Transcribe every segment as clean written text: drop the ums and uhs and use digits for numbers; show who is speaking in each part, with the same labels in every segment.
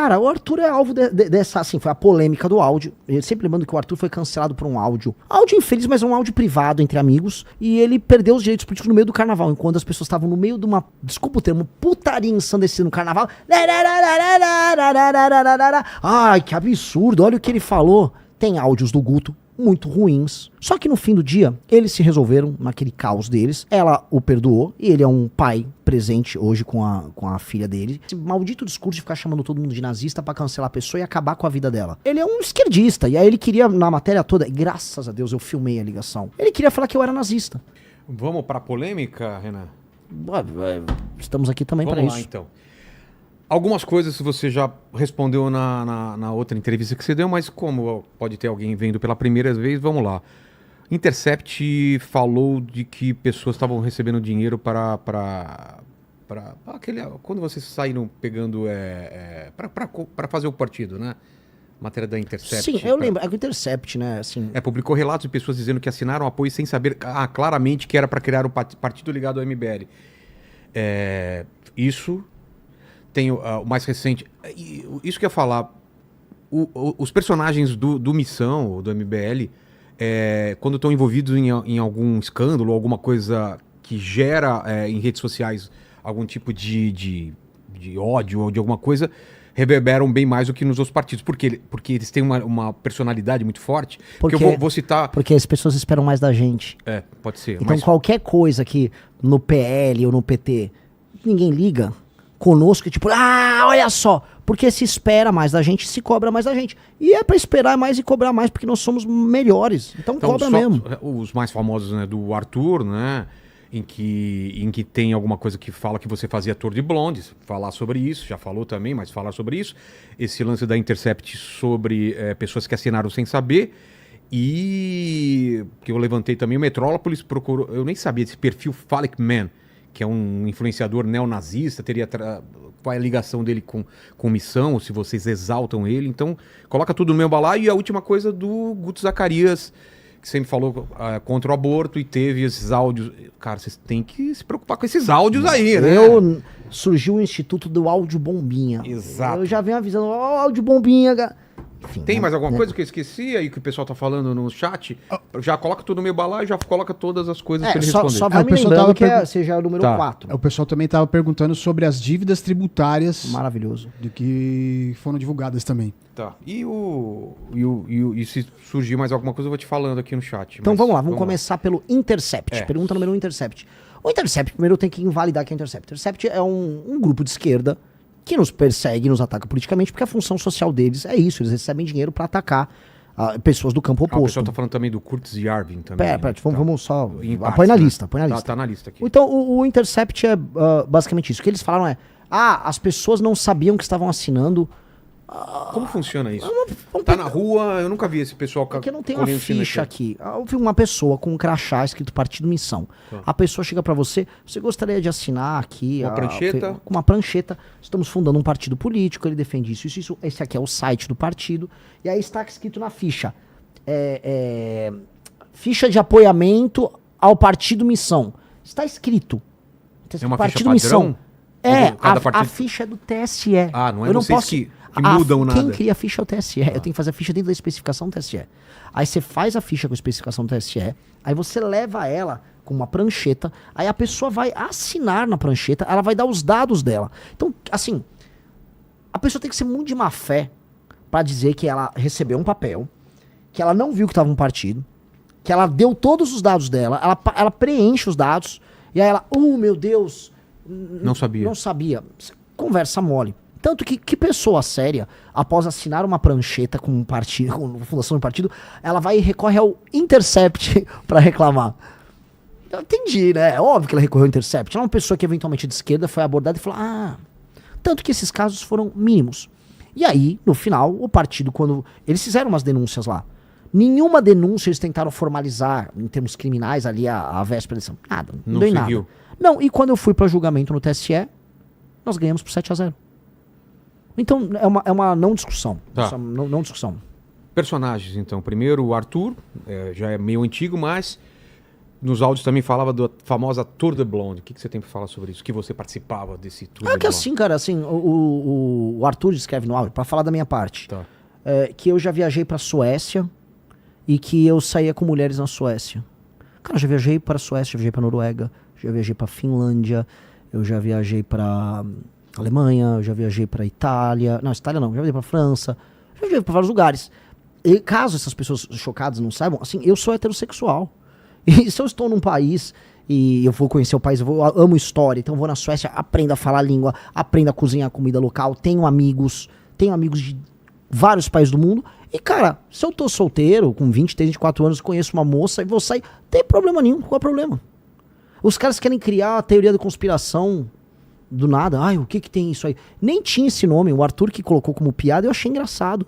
Speaker 1: Cara, o Arthur é alvo dessa, assim, foi a polêmica do áudio. Eu sempre lembrando que o Arthur foi cancelado por um áudio. Áudio infeliz, mas um áudio privado entre amigos. E ele perdeu os direitos políticos no meio do carnaval, enquanto as pessoas estavam no meio de uma, desculpa o termo, putaria ensandecida no carnaval. Ai, que absurdo, olha o que ele falou. Tem áudios do Guto muito ruins. Só que no fim do dia, eles se resolveram naquele caos deles. Ela o perdoou e ele é um pai presente hoje com a filha dele. Esse maldito discurso de ficar chamando todo mundo de nazista pra cancelar a pessoa e acabar com a vida dela. Ele é um esquerdista e aí ele queria, na matéria toda, e graças a Deus eu filmei a ligação, ele queria falar que eu era nazista.
Speaker 2: Vamos pra polêmica, Renan?
Speaker 1: Estamos aqui também para
Speaker 2: Vamos lá,
Speaker 1: isso.
Speaker 2: então. Algumas coisas você já respondeu na outra entrevista que você deu, mas como pode ter alguém vendo pela primeira vez, vamos lá. Intercept falou de que pessoas estavam recebendo dinheiro para aquele, quando vocês saíram pegando para fazer o partido, né? Matéria da Intercept.
Speaker 1: Sim, eu lembro. É o Intercept, né? Assim,
Speaker 2: publicou relatos de pessoas dizendo que assinaram apoio sem saber claramente que era para criar um partido ligado ao MBL. Isso tem o mais recente. Isso que eu ia falar. Os personagens do Missão, ou do MBL, quando estão envolvidos em algum escândalo, alguma coisa que gera em redes sociais algum tipo de ódio ou de alguma coisa, reverberam bem mais do que nos outros partidos. Porque eles têm uma personalidade muito forte. Porque eu vou citar...
Speaker 1: Porque as pessoas esperam mais da gente.
Speaker 2: Pode ser.
Speaker 1: Então qualquer coisa que no PL ou no PT ninguém liga, conosco, tipo, olha só, porque se espera mais da gente, se cobra mais da gente. E é pra esperar mais e cobrar mais, porque nós somos melhores. Então cobra mesmo.
Speaker 2: Os mais famosos, né, do Arthur, né, em que tem alguma coisa que fala que você fazia Tour de Blondes, falar sobre isso, já falou também, mas falar sobre isso. Esse lance da Intercept sobre pessoas que assinaram sem saber. E que eu levantei também, o Metrópolis procurou, eu nem sabia desse perfil Phallic Man, que é um influenciador neonazista, qual é a ligação dele com Missão, ou se vocês exaltam ele. Então, coloca tudo no meu balaio. E a última coisa do Guto Zacarias, que sempre falou contra o aborto e teve esses áudios. Cara, vocês têm que se preocupar com esses áudios aí, né?
Speaker 1: Surgiu o Instituto do Áudio Bombinha.
Speaker 2: Exato.
Speaker 1: Eu já venho avisando, Áudio Bombinha, enfim,
Speaker 2: tem mais alguma coisa que eu esqueci aí que o pessoal tá falando no chat? Já coloca tudo no meu balaio, já coloca todas as coisas pra ele responder.
Speaker 1: Só vai me lembrando que seja o número 4.
Speaker 3: O pessoal também tava perguntando sobre as dívidas tributárias.
Speaker 1: Maravilhoso.
Speaker 3: De que foram divulgadas também.
Speaker 2: Tá. E se surgir mais alguma coisa, eu vou te falando aqui no chat.
Speaker 1: Então vamos lá, vamos começar pelo Intercept. Pergunta número 1, Intercept. O Intercept, primeiro eu tenho que invalidar que é Intercept. Intercept é um grupo de esquerda que nos persegue, nos ataca politicamente, porque a função social deles é isso, eles recebem dinheiro para atacar pessoas do campo oposto.
Speaker 2: O pessoal tá falando também do Kurtz Yarvin também.
Speaker 1: Vamos só... Põe na lista, põe na lista.
Speaker 2: Tá na lista aqui.
Speaker 1: Então, o Intercept é basicamente isso. O que eles falaram as pessoas não sabiam que estavam assinando...
Speaker 2: Como funciona isso? Tá na rua, eu nunca vi esse pessoal...
Speaker 1: Porque eu não tenho uma ficha aqui. Eu vi uma pessoa com um crachá escrito Partido Missão. A pessoa chega pra você gostaria de assinar aqui...
Speaker 2: Uma prancheta?
Speaker 1: Com uma prancheta. Estamos fundando um partido político, ele defende isso. Esse aqui é o site do partido. E aí está escrito na ficha. Ficha de apoiamento ao Partido Missão. Está escrito.
Speaker 2: É uma
Speaker 1: Partido
Speaker 2: ficha padrão?
Speaker 1: Missão. A ficha é do TSE.
Speaker 2: Não é
Speaker 1: eu não
Speaker 2: vocês
Speaker 1: posso...
Speaker 2: que mudam nada.
Speaker 1: Quem cria a ficha é o TSE. Eu tenho que fazer a ficha dentro da especificação do TSE. Aí você faz a ficha com a especificação do TSE, aí você leva ela com uma prancheta, aí a pessoa vai assinar na prancheta, ela vai dar os dados dela. Então, assim, a pessoa tem que ser muito de má fé pra dizer que ela recebeu um papel, que ela não viu que estava um partido, que ela deu todos os dados dela, ela preenche os dados, e aí ela, meu Deus...
Speaker 2: Não sabia.
Speaker 1: Não sabia. Conversa mole. Tanto que pessoa séria, após assinar uma prancheta com um partido, com a fundação do partido, ela vai e recorre ao Intercept pra reclamar. Eu entendi, né? É óbvio que ela recorreu ao Intercept. Ela é uma pessoa que eventualmente de esquerda foi abordada e falou, tanto que esses casos foram mínimos. E aí, no final, o partido, quando... Eles fizeram umas denúncias lá. Nenhuma denúncia eles tentaram formalizar, em termos criminais, ali a véspera da eleição. Nada. Não deu nada. Não, e quando eu fui para julgamento no TSE, nós ganhamos por 7-0. Então, é uma não discussão.
Speaker 2: Tá.
Speaker 1: Não discussão.
Speaker 2: Personagens, então. Primeiro, o Arthur, já é meio antigo, mas nos áudios também falava da famosa Tour de Blonde. O que você tem pra falar sobre isso? Que você participava desse Tour de
Speaker 1: Que
Speaker 2: Blonde?
Speaker 1: assim, cara, assim, o Arthur escreve no áudio, pra falar da minha parte,
Speaker 2: Tá.
Speaker 1: que eu já viajei pra Suécia e que eu saía com mulheres na Suécia. Cara, eu já viajei pra Suécia, já viajei pra Noruega, já viajei pra Finlândia, eu já viajei pra Alemanha, eu já viajei pra Itália. Não, Itália não, já viajei pra França, já viajei pra vários lugares. E caso essas pessoas chocadas não saibam, assim, eu sou heterossexual. E se eu estou num país e eu vou conhecer o país, eu amo história, então eu vou na Suécia, aprendo a falar a língua, aprendo a cozinhar comida local, tenho amigos de vários países do mundo. E, cara, se eu tô solteiro, com 23, 24 anos, conheço uma moça e vou sair, não tem problema nenhum. Qual é o problema? Os caras querem criar a teoria da conspiração do nada. Ai, o que tem isso aí? Nem tinha esse nome. O Arthur que colocou como piada, eu achei engraçado.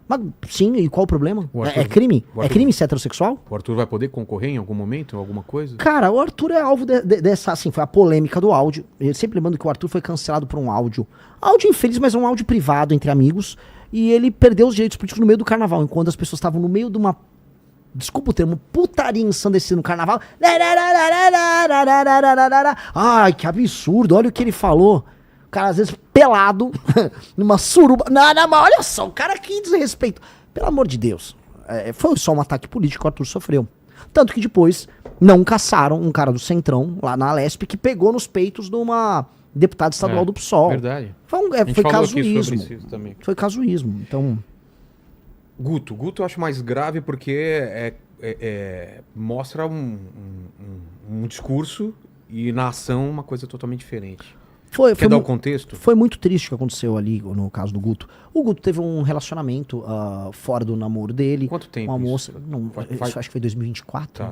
Speaker 1: Mas, sim, e qual o problema? É crime? É crime ser heterossexual?
Speaker 2: O Arthur vai poder concorrer em algum momento, em alguma coisa?
Speaker 1: Cara, o Arthur é alvo dessa, assim, foi a polêmica do áudio. Eu sempre lembrando que o Arthur foi cancelado por um áudio. Áudio infeliz, mas um áudio privado entre amigos. E ele perdeu os direitos políticos no meio do carnaval, enquanto as pessoas estavam no meio de uma, desculpa o termo, putaria ensandecida no carnaval. Ai, que absurdo, olha o que ele falou. O cara, às vezes, pelado, numa suruba. Não, mas olha só, o cara que desrespeito. Pelo amor de Deus. Foi só um ataque político que o Arthur sofreu. Tanto que depois não caçaram um cara do Centrão, lá na Alesp, que pegou nos peitos de uma deputada estadual do PSOL.
Speaker 2: Verdade.
Speaker 1: Foi casuísmo.
Speaker 2: Isso também.
Speaker 1: Foi casuísmo. Então.
Speaker 2: Guto eu acho mais grave porque mostra um discurso e na ação uma coisa totalmente diferente. Quer dar o contexto?
Speaker 1: Foi muito triste o que aconteceu ali no caso do Guto. O Guto teve um relacionamento fora do namoro dele.
Speaker 2: Quanto tempo?
Speaker 1: Com uma moça. Isso acho que foi 2024.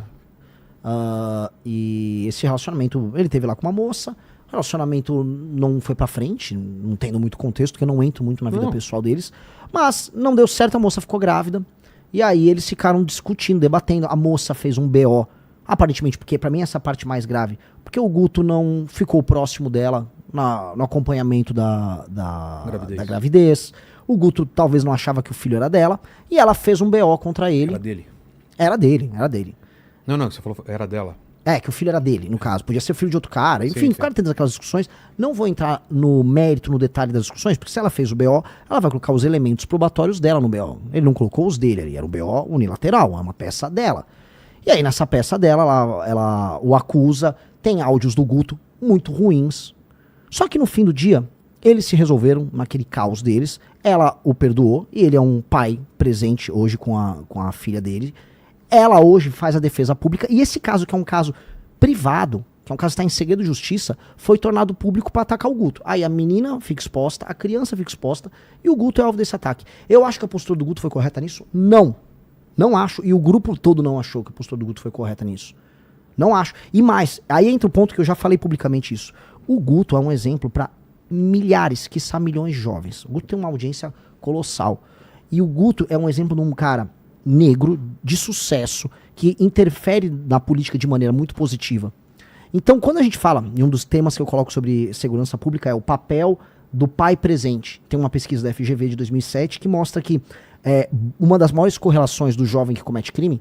Speaker 1: Tá. E esse relacionamento, ele teve lá com uma moça. O relacionamento não foi pra frente, não tendo muito contexto, porque eu não entro muito na vida pessoal deles. Mas não deu certo, a moça ficou grávida. E aí eles ficaram discutindo, debatendo. A moça fez um BO, aparentemente, porque pra mim essa é a parte mais grave. Porque o Guto não ficou próximo dela no acompanhamento da gravidez. O Guto talvez não achava que o filho era dela. E ela fez um BO contra ele. Era dele.
Speaker 2: Não, você falou era dela.
Speaker 1: Que o filho era dele, no caso. Podia ser filho de outro cara. Enfim, ficaram tendo aquelas discussões. Não vou entrar no mérito, no detalhe das discussões, porque se ela fez o BO, ela vai colocar os elementos probatórios dela no BO. Ele não colocou os dele ali. Era um BO unilateral, é uma peça dela. E aí, nessa peça dela, ela o acusa. Tem áudios do Guto muito ruins. Só que no fim do dia, eles se resolveram naquele caos deles. Ela o perdoou e ele é um pai presente hoje com a filha dele. Ela hoje faz a defesa pública. E esse caso, que é um caso privado, que é um caso que está em segredo de justiça, foi tornado público para atacar o Guto. Aí a menina fica exposta, a criança fica exposta e o Guto é alvo desse ataque. Eu acho que a postura do Guto foi correta nisso? Não. Não acho. E o grupo todo não achou que a postura do Guto foi correta nisso. Não acho. E mais, aí entra o ponto que eu já falei publicamente isso. O Guto é um exemplo para milhares, quiçá milhões de jovens. O Guto tem uma audiência colossal. E o Guto é um exemplo de um cara negro, de sucesso, que interfere na política de maneira muito positiva. Então, quando a gente fala, em um dos temas que eu coloco sobre segurança pública, é o papel do pai presente. Tem uma pesquisa da FGV de 2007 que mostra que uma das maiores correlações do jovem que comete crime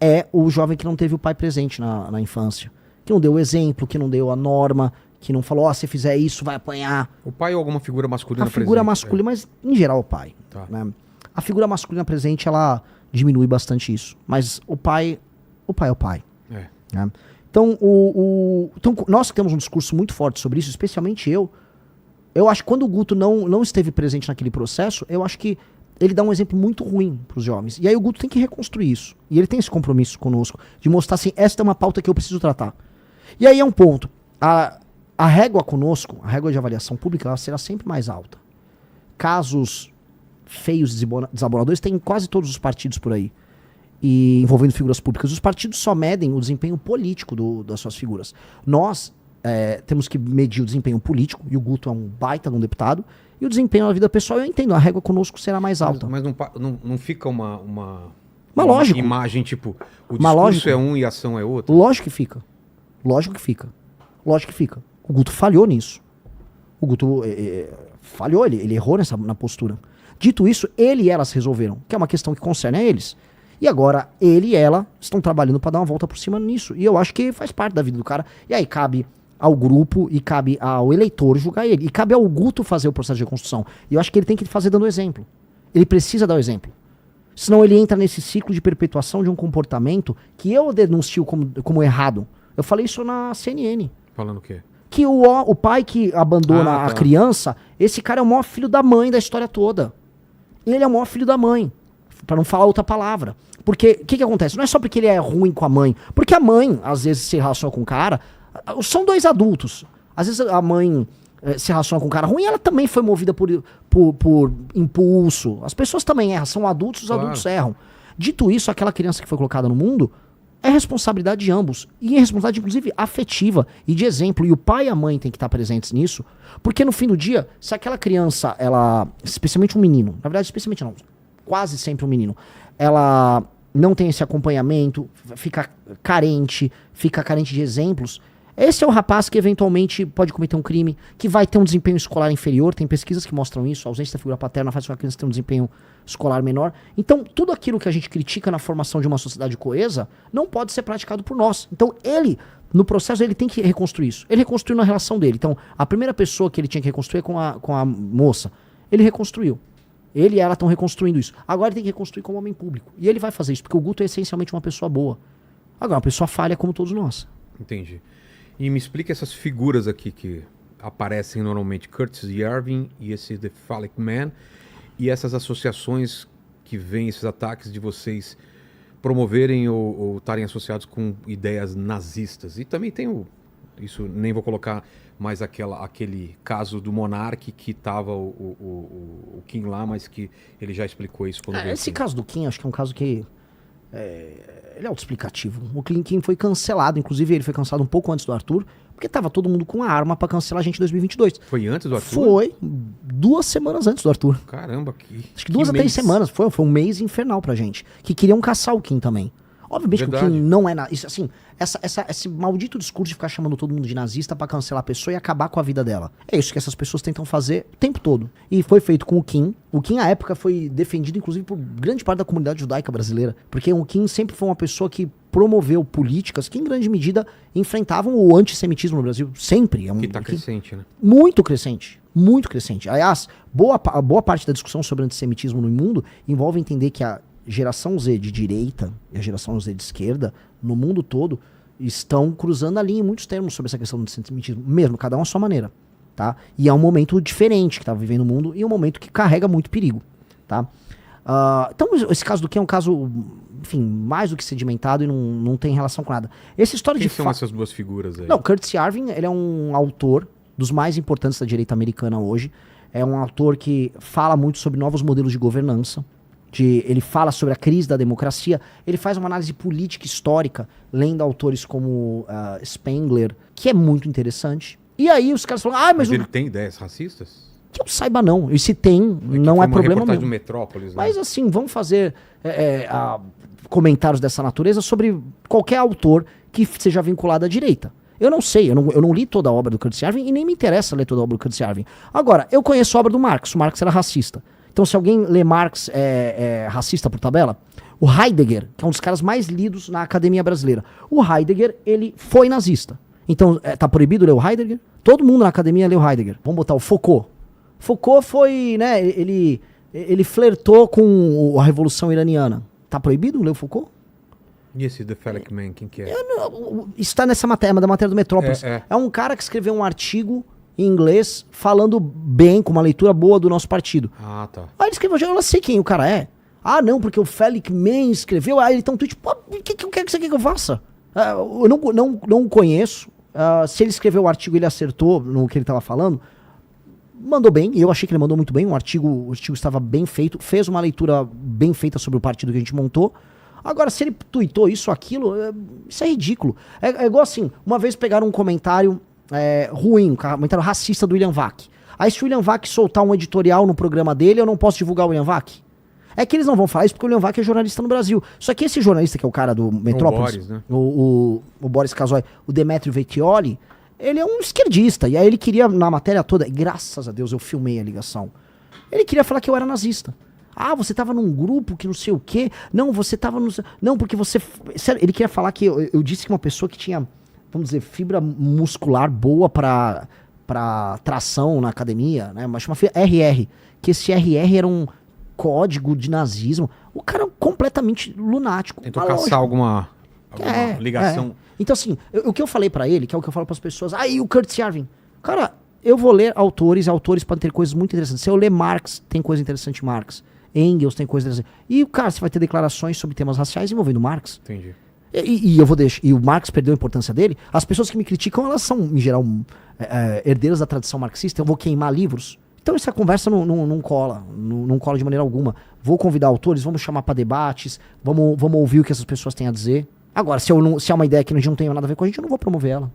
Speaker 1: é o jovem que não teve o pai presente na infância. Que não deu o exemplo, que não deu a norma, que não falou, se fizer isso, vai apanhar.
Speaker 2: O pai ou alguma figura masculina presente?
Speaker 1: A figura masculina, mas em geral o pai.
Speaker 2: Tá.
Speaker 1: Né? A figura masculina presente, ela diminui bastante isso. Mas o pai é o pai. Né? Então, então, nós temos um discurso muito forte sobre isso, especialmente eu. Eu acho que quando o Guto não esteve presente naquele processo, eu acho que ele dá um exemplo muito ruim para os jovens. E aí o Guto tem que reconstruir isso. E ele tem esse compromisso conosco, de mostrar assim, esta é uma pauta que eu preciso tratar. E aí é um ponto. A régua conosco, a régua de avaliação pública, ela será sempre mais alta. Casos feios, desaboradores, tem em quase todos os partidos por aí. E envolvendo figuras públicas. Os partidos só medem o desempenho político das suas figuras. Nós temos que medir o desempenho político, e o Guto é um baita de um deputado, e o desempenho na vida pessoal, eu entendo, a régua conosco será mais alta.
Speaker 2: Mas não fica uma
Speaker 1: lógico.
Speaker 2: Imagem, tipo, o discurso é um e a ação é outra?
Speaker 1: Lógico que fica. O Guto falhou nisso. O Guto falhou, ele errou na postura. Dito isso, ele e elas resolveram, que é uma questão que concerne a eles. E agora ele e ela estão trabalhando pra dar uma volta por cima nisso. E eu acho que faz parte da vida do cara. E aí cabe ao grupo e cabe ao eleitor julgar ele. E cabe ao Guto fazer o processo de reconstrução. E eu acho que ele tem que fazer dando exemplo. Ele precisa dar o exemplo. Senão ele entra nesse ciclo de perpetuação de um comportamento que eu denuncio como errado. Eu falei isso na CNN.
Speaker 2: Falando o quê?
Speaker 1: Que o pai que abandona a criança, esse cara é o maior filho da mãe da história toda. Ele é o maior filho da mãe. Pra não falar outra palavra. Porque, o que acontece? Não é só porque ele é ruim com a mãe. Porque a mãe, às vezes, se relaciona com o cara. São dois adultos. Às vezes a mãe se relaciona com um cara ruim, ela também foi movida por impulso. As pessoas também erram. São adultos, os adultos erram. Dito isso, aquela criança que foi colocada no mundo é responsabilidade de ambos. E é responsabilidade, inclusive, afetiva e de exemplo. E o pai e a mãe têm que estar presentes nisso. Porque no fim do dia, se aquela criança, ela, especialmente um menino, na verdade, especialmente não, quase sempre um menino, ela não tem esse acompanhamento, fica carente de exemplos, esse é o rapaz que eventualmente pode cometer um crime, que vai ter um desempenho escolar inferior, tem pesquisas que mostram isso, a ausência da figura paterna faz com que a criança tenha um desempenho escolar menor. Então, tudo aquilo que a gente critica na formação de uma sociedade coesa, não pode ser praticado por nós. Então, ele, no processo, ele tem que reconstruir isso. Ele reconstruiu na relação dele. Então, a primeira pessoa que ele tinha que reconstruir é com a moça. Ele reconstruiu. Ele e ela estão reconstruindo isso. Agora ele tem que reconstruir como homem público. E ele vai fazer isso, porque o Guto é essencialmente uma pessoa boa. Agora, uma pessoa falha como todos nós.
Speaker 2: Entendi. E me explica essas figuras aqui que aparecem normalmente, Curtis Yarvin e esse The Phallic Man, e essas associações que vêm, esses ataques de vocês promoverem ou estarem associados com ideias nazistas. E também tem isso nem vou colocar mais aquele caso do Monark que estava o Kim lá, mas que ele já explicou isso quando veio
Speaker 1: Esse
Speaker 2: aqui.
Speaker 1: caso do Kim, acho que é um caso que ele é autoexplicativo. O Kim foi cancelado, inclusive ele foi cancelado um pouco antes do Arthur, porque tava todo mundo com a arma pra cancelar a gente em 2022.
Speaker 2: Foi antes do Arthur?
Speaker 1: Foi 2 semanas antes do Arthur.
Speaker 2: Caramba,
Speaker 1: Acho que 2 a 3 semanas. Foi um mês infernal pra gente. Que queriam caçar o Kim também. Obviamente que o Kim não é nazista. Assim, esse maldito discurso de ficar chamando todo mundo de nazista pra cancelar a pessoa e acabar com a vida dela. É isso que essas pessoas tentam fazer o tempo todo. E foi feito com o Kim. O Kim, à época, foi defendido, inclusive, por grande parte da comunidade judaica brasileira. Porque o Kim sempre foi uma pessoa que promoveu políticas que, em grande medida, enfrentavam o antissemitismo no Brasil. Sempre.
Speaker 2: Que tá crescente, né?
Speaker 1: Muito crescente. Muito crescente. Aliás, boa parte da discussão sobre antissemitismo no mundo envolve entender que a geração Z de direita e a geração Z de esquerda, no mundo todo, estão cruzando a linha em muitos termos sobre essa questão do antissemitismo, mesmo, cada um à sua maneira, tá? E é um momento diferente que está vivendo o mundo e um momento que carrega muito perigo, tá? Então, esse caso do Kim é um caso, enfim, mais do que sedimentado e não tem relação com nada. Essa história
Speaker 2: Quem são essas duas figuras aí?
Speaker 1: Não, Curtis Yarvin, ele é um autor dos mais importantes da direita americana hoje. É um autor que fala muito sobre novos modelos de governança. Ele fala sobre a crise da democracia, ele faz uma análise política histórica, lendo autores como Spengler, que é muito interessante. E aí os caras falam,
Speaker 2: mas ele tem ideias racistas?
Speaker 1: Que eu saiba não, e se tem, não é problema mesmo.
Speaker 2: Do Metrópolis, né?
Speaker 1: Mas assim, vamos fazer comentários dessa natureza sobre qualquer autor que seja vinculado à direita. Eu não sei, eu não li toda a obra do Curtis Yarvin e nem me interessa ler toda a obra do Curtis Yarvin. Agora, eu conheço a obra do Marx, o Marx era racista. Então, se alguém lê Marx racista por tabela, o Heidegger, que é um dos caras mais lidos na academia brasileira, o Heidegger, ele foi nazista. Então, tá proibido ler o Heidegger? Todo mundo na academia lê o Heidegger. Vamos botar o Foucault. Foucault foi, né, ele flertou com a Revolução Iraniana. Tá proibido ler o Foucault?
Speaker 2: E esse The Phallic Man, quem que é?
Speaker 1: Está nessa matéria, da matéria do Metrópolis. É um cara que escreveu um artigo em inglês, falando bem, com uma leitura boa do nosso partido.
Speaker 2: Ah, tá.
Speaker 1: Aí ele escreveu, eu não sei quem o cara é. Ah, não, porque o Phallic Man escreveu, aí ele tá um tweet, pô, o que você quer que eu faça? Eu não conheço. Se ele escreveu o artigo, ele acertou no que ele tava falando, mandou bem, eu achei que ele mandou muito bem, o artigo estava bem feito, fez uma leitura bem feita sobre o partido que a gente montou. Agora, se ele tweetou isso ou aquilo, isso é ridículo. É igual assim, uma vez pegaram um comentário ruim, um comentário racista do William Vac. Aí se o William Vac soltar um editorial no programa dele, eu não posso divulgar o William Vac? É que eles não vão falar isso porque o William Vac é jornalista no Brasil. Só que esse jornalista, que é o cara do Metrópolis, o Boris, né? o Boris Casoy, o Demetrio Vettioli, ele é um esquerdista. E aí ele queria, na matéria toda, e graças a Deus eu filmei a ligação, ele queria falar que eu era nazista. Ah, você tava num grupo que não sei o quê. Não, você tava no... Não, porque você... Sério, ele queria falar que eu disse que uma pessoa que tinha, vamos dizer, fibra muscular boa pra tração na academia, né? Mas chama RR. Que esse RR era um código de nazismo. O cara é completamente lunático.
Speaker 2: Tentou caçar alguma ligação.
Speaker 1: Então, assim, o que eu falei pra ele, que é o que eu falo pras pessoas, e o Curtis Yarvin? Cara, eu vou ler autores podem ter coisas muito interessantes. Se eu ler Marx, tem coisa interessante em Marx. Engels tem coisa interessante. E, cara, você vai ter declarações sobre temas raciais envolvendo Marx.
Speaker 2: Entendi.
Speaker 1: E eu vou deixar. E o Marx perdeu a importância dele. As pessoas que me criticam, elas são, em geral, herdeiras da tradição marxista. Eu vou queimar livros. Então essa conversa não cola. Não cola de maneira alguma. Vou convidar autores, vamos chamar pra debates, vamos ouvir o que essas pessoas têm a dizer. Agora, se é uma ideia que não tem nada a ver com a gente, eu não vou promover ela.